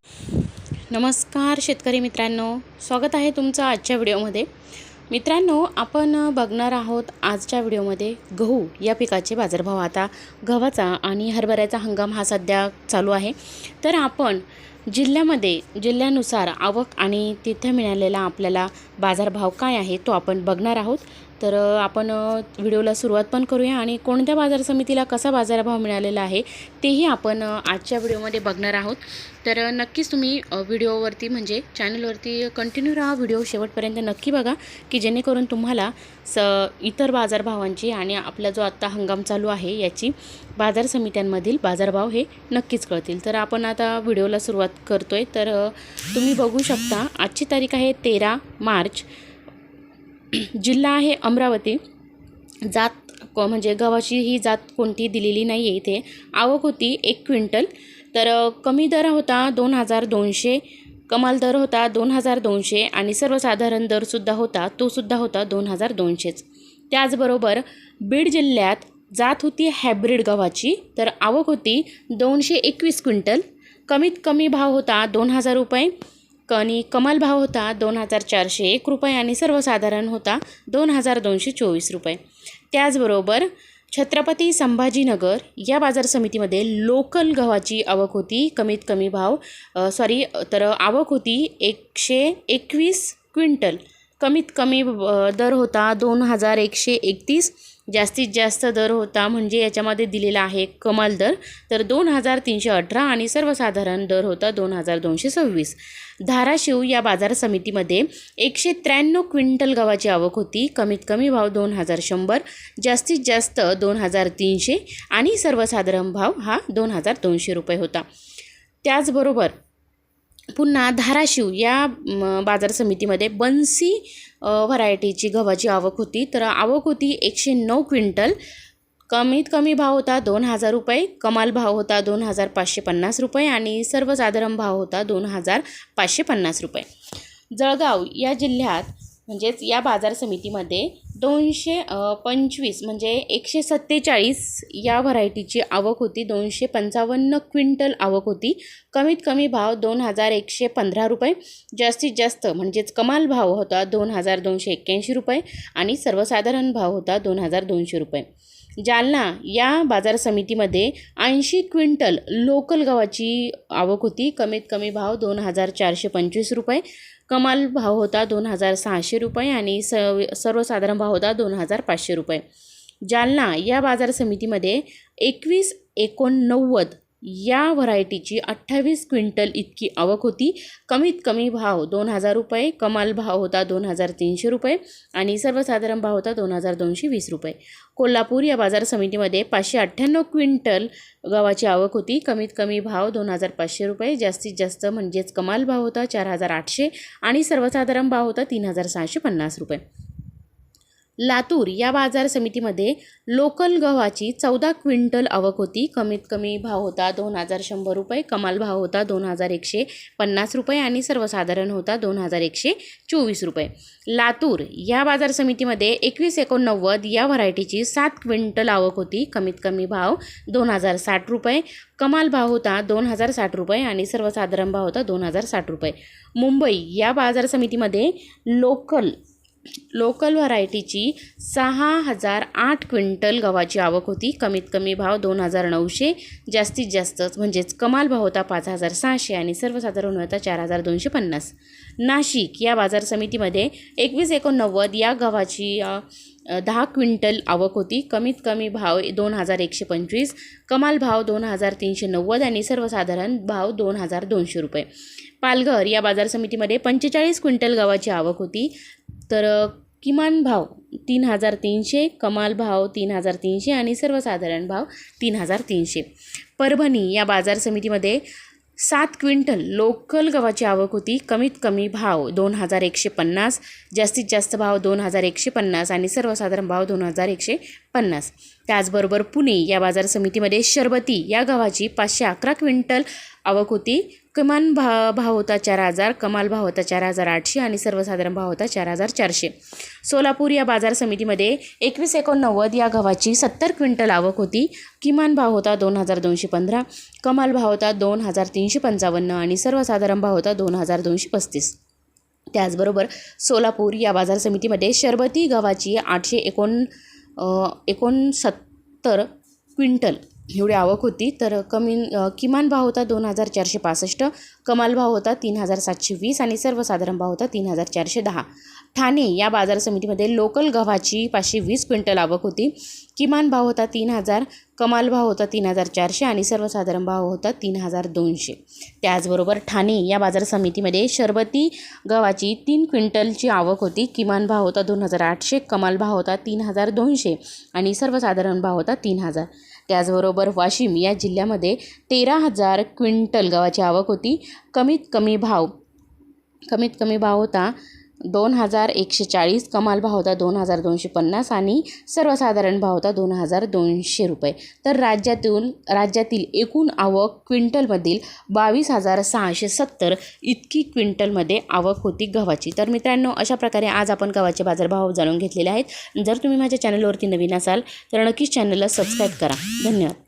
नमस्कार शेतकरी मित्रांनो, स्वागत आहे तुमचं आजच्या व्हिडिओमध्ये. मित्रांनो, आपण बघणार आहोत आजच्या व्हिडिओमध्ये गहू या पिकाचे बाजारभाव. आता गव्हाचा आणि हरभऱ्याचा हंगाम हा सध्या चालू आहे, तर आपण जिल्ह्यानुसार आवक आणि तिथे मिळालेला आपल्याला बाजारभाव काय आहे तो आपण बघणार आहोत. तर आपण व्हिडिओला सुरुवात पण करूया आणि कोणत्या बाजार समितीला कसा बाजारभाव मिळालेला आहे तेही आपण आजच्या व्हिडिओमध्ये बघणार आहोत. तर नक्कीच तुम्ही व्हिडिओवरती म्हणजे चॅनलवरती कंटिन्यू राहा, व्हिडिओ शेवटपर्यंत नक्की बघा की जेणेकरून तुम्हाला इतर बाजारभावांची आणि आपला जो आत्ता हंगाम चालू आहे याची बाजार समित्यांमधील बाजारभाव हे नक्कीच कळतील. तर आपण आता व्हिडिओला सुरुवात करतोय. तर तुम्ही बघू शकता आजची तारीख आहे 13 मार्च. जिल्हा आहे अमरावती. जात म्हणजे गव्हाची ही जात कोणती दिलेली नाही आहे. इथे आवक होती 1 क्विंटल. तर कमी दर होता 2200, कमाल दर होता 2200 आणि सर्वसाधारण दरसुद्धा होता तो सुद्धा होता 2200च. त्याचबरोबर बीड जिल्ह्यात जात होती हायब्रिड गव्हाची. तर आवक होती 221 क्विंटल. कमीत कमी भाव होता 2000 रुपये आणि कमाल भाव होता 2401 रुपये आणि सर्वसाधारण होता 2224 रुपये. त्याचबरोबर छत्रपती संभाजीनगर या बाजार समितीमध्ये लोकल गव्हाची आवक होती कमीत कमी भाव तर आवक होती 121 क्विंटल. कमीत कमी दर होता 2131. जास्तीत जास्त दर होता म्हणजे याच्यामध्ये दिलेला आहे कमाल दर तर 2318 आणि सर्वसाधारण दर होता 2226. धाराशिव या बाजार समितीमध्ये 193 क्विंटल गव्हाची आवक होती. कमीत कमी भाव 2100, जास्तीत जास्त 2300 आणि सर्वसाधारण भाव हा 2200 रुपये होता. त्याचबरोबर पुन्हा धाराशिव या बाजार समितीमध्ये बन्सी व्हरायटीची गव्हाची आवक होती. तर आवक होती 109 क्विंटल. कमीत कमी भाव होता 2000 रुपये, कमाल भाव होता 2550 रुपये आणि सर्वसाधारण भाव होता 2550 रुपये. जळगाव या जिल्ह्यात म्हणजेच या बाजार समितीमध्ये 225 म्हणजे 147 या व्हरायटीची आवक होती. 255 क्विंटल आवक होती. कमीत कमी भाव 2115 रुपये, जास्तीत जास्त म्हणजेच कमाल भाव होता 2281 रुपये आणि सर्वसाधारण भाव होता 2200 रुपये. जालना या बाजार समितीमध्ये 80 क्विंटल लोकल गव्हाची आवक होती. कमीत कमी भाव 2425 रुपये, कमाल भाव होता 2600 रुपये आणि सर्वसाधारण भाव होता 2500 रुपये. जालना या बाजार समितीमध्ये 2189 या व्हरायटीची 28 क्विंटल इतकी आवक होती. कमीत कमी भाव 2000 रुपये, कमाल भाव होता 2300 रुपये आणि सर्वसाधारण भाव होता 2220 रुपये. कोल्हापूर या बाजार समितीमध्ये 598 क्विंटल गव्हाची आवक होती. कमीत कमी भाव 2500 रुपये, जास्तीत जास्त म्हणजेच कमाल भाव होता 4800 आणि सर्वसाधारण भाव होता 3650 रुपये. लातूर या बाजार समितीमध्ये लोकल गव्हाची 14 क्विंटल आवक होती. कमीत कमी भाव होता 2100 रुपये, कमाल भाव होता 2150 रुपये आणि सर्वसाधारण होता 2124 रुपये. लातूर या बाजार समितीमध्ये 2189 या व्हरायटीची 7 क्विंटल आवक होती. कमीत कमी भाव 2060 रुपये, कमाल भाव होता 2060 रुपये आणि सर्वसाधारण भाव होता 2060 रुपये. मुंबई या बाजार समितीमध्ये लोकल व्हरायटीची 6008 क्विंटल गव्हाची आवक होती. कमीत कमी भाव 2900, जास्तीत जास्त म्हणजेच कमाल भाव होता 5600 आणि सर्वसाधारण होता 4250. नाशिक या बाजार समितीमध्ये 2189 या गव्हाची 10 क्विंटल आवक होती. कमीत कमी भाव 2125, कमाल भाव 2390 आणि सर्वसाधारण भाव 2200 रुपये. पालघर या बाजार समितीमध्ये 45 क्विंटल गव्हाची आवक होती. तर किमान भाव 3300, कमाल भाव 3300 आणि सर्वसाधारण भाव 3300. परभणी या बाजार समितीमध्ये 7 क्विंटल लोकल गव्हाची आवक होती. कमीत कमी भाव 2150, जास्तीत जास्त भाव 2150 आणि सर्वसाधारण भाव 2150. त्याचबरोबर पुणे या बाजार समितीमध्ये शरबती या गव्हाची 511 क्विंटल आवक होती. किमान भाव होता 4,000, कमाल भाव होता 4,800 आणि सर्वसाधारण भाव होता 4,400. सोलापूर या बाजार समितीमध्ये 2189 या गव्हाची 70 क्विंटल आवक होती. किमान भाव होता 2,215, कमाल भाव होता 2,355 आणि सर्वसाधारण भाव होता 2,235. त्याचबरोबर सोलापूर या बाजार समितीमध्ये शरबती गव्हाची 869 क्विंटल एवढी आवक होती. तर किमान भाव होता 2,465, कमाल भाव होता 3,720 आणि सर्वसाधारण भाव होता 3,410. ठाणे या बाजार समितीमध्ये लोकल गव्हाची 520 क्विंटल आवक होती. किमान भाव होता 3,000, कमाल भाव होता 3,400 आणि सर्वसाधारण भाव होता 3,200. त्याचबरोबर ठाणे या बाजार समितीमध्ये शरबती गव्हाची 3 क्विंटलची आवक होती. किमान भाव होता 2,800, कमाल भाव होता 3,200 आणि सर्वसाधारण भाव होता 3,000. त्याचबरोबर वाशिम या जिल्ह्यामध्ये 13,000 क्विंटल गव्हाची आवक होती. कमीत कमी भाव होता 2,140, कमाल भाव होता 2,250 आणि सर्वसाधारण भाव होता 2,200 रुपये. तर राज्यातील एकूण आवक क्विंटलमधील 22,670 इतकी क्विंटलमध्ये आवक होती गव्हाची. तर मित्रांनो, अशा प्रकारे आज आपण गव्हाचे बाजारभाव जाणून घेतलेले आहेत. जर तुम्ही माझ्या चॅनलवरती नवीन असाल तर नक्कीच चॅनलला सबस्क्राईब करा. धन्यवाद.